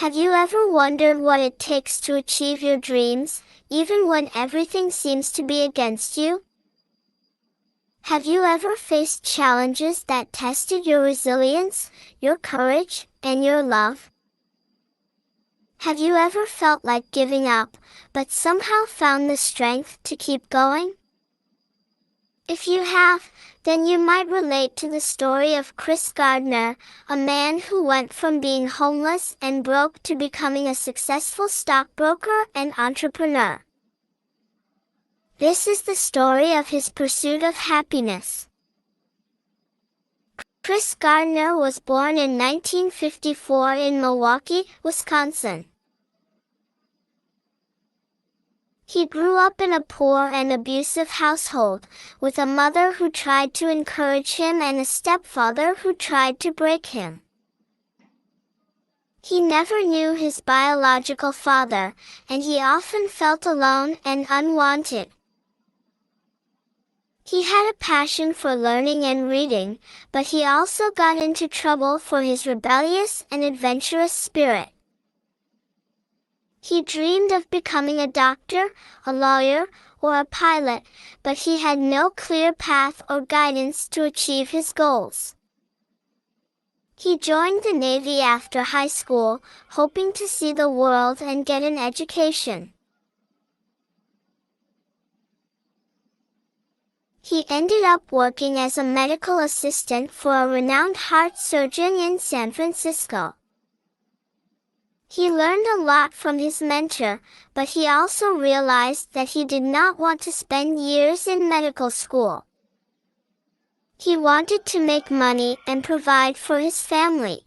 Have you ever wondered what it takes to achieve your dreams, even when everything seems to be against you? Have you ever faced challenges that tested your resilience, your courage, and your love? Have you ever felt like giving up, but somehow found the strength to keep going? If you have, then you might relate to the story of Chris Gardner, a man who went from being homeless and broke to becoming a successful stockbroker and entrepreneur. This is the story of his pursuit of happiness. Chris Gardner was born in 1954 in Milwaukee, Wisconsin. He grew up in a poor and abusive household, with a mother who tried to encourage him and a stepfather who tried to break him. He never knew his biological father, and he often felt alone and unwanted. He had a passion for learning and reading, but he also got into trouble for his rebellious and adventurous spirit. He dreamed of becoming a doctor, a lawyer, or a pilot, but he had no clear path or guidance to achieve his goals. He joined the Navy after high school, hoping to see the world and get an education. He ended up working as a medical assistant for a renowned heart surgeon in San Francisco. He learned a lot from his mentor, but he also realized that he did not want to spend years in medical school. He wanted to make money and provide for his family.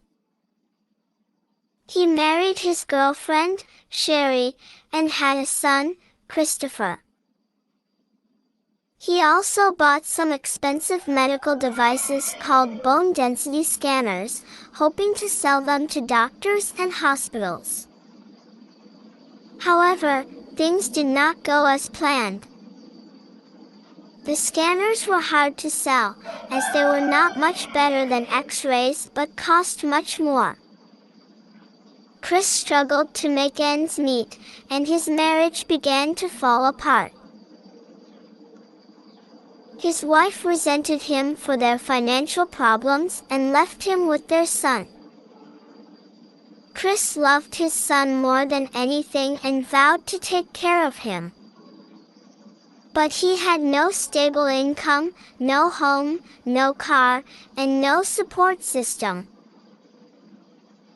He married his girlfriend, Sherry, and had a son, Christopher. He also bought some expensive medical devices called bone density scanners, hoping to sell them to doctors and hospitals. However, things did not go as planned. The scanners were hard to sell, as they were not much better than X-rays but cost much more. Chris struggled to make ends meet, and his marriage began to fall apart. His wife resented him for their financial problems and left him with their son. Chris loved his son more than anything and vowed to take care of him. But he had no stable income, no home, no car, and no support system.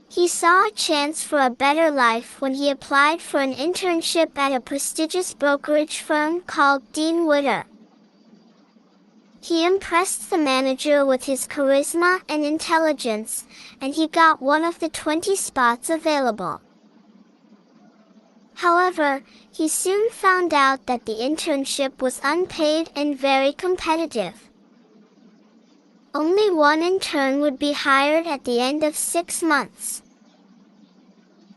He saw a chance for a better life when he applied for an internship at a prestigious brokerage firm called Dean Witter. He impressed the manager with his charisma and intelligence, and he got one of the 20 spots available. However, he soon found out that the internship was unpaid and very competitive. Only one intern would be hired at the end of 6 months.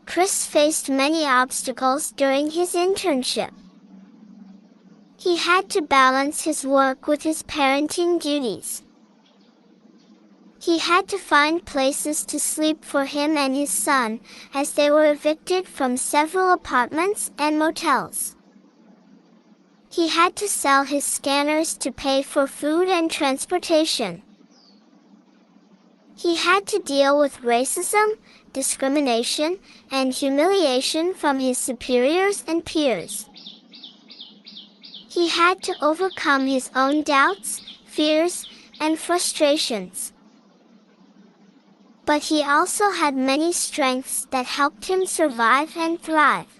Chris faced many obstacles during his internship. He had to balance his work with his parenting duties. He had to find places to sleep for him and his son, as they were evicted from several apartments and motels. He had to sell his scanners to pay for food and transportation. He had to deal with racism, discrimination, and humiliation from his superiors and peers. He had to overcome his own doubts, fears, and frustrations. But he also had many strengths that helped him survive and thrive.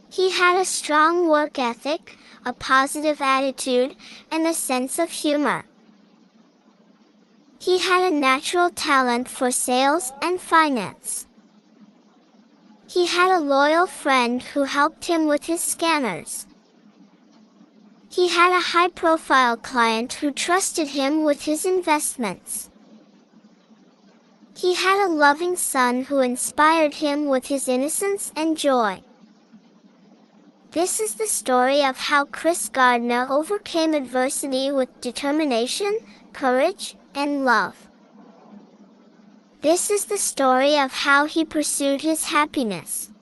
He had a strong work ethic, a positive attitude, and a sense of humor. He had a natural talent for sales and finance. He had a loyal friend who helped him with his scanners. He had a high-profile client who trusted him with his investments. He had a loving son who inspired him with his innocence and joy. This is the story of how Chris Gardner overcame adversity with determination, courage, and love. This is the story of how he pursued his happiness.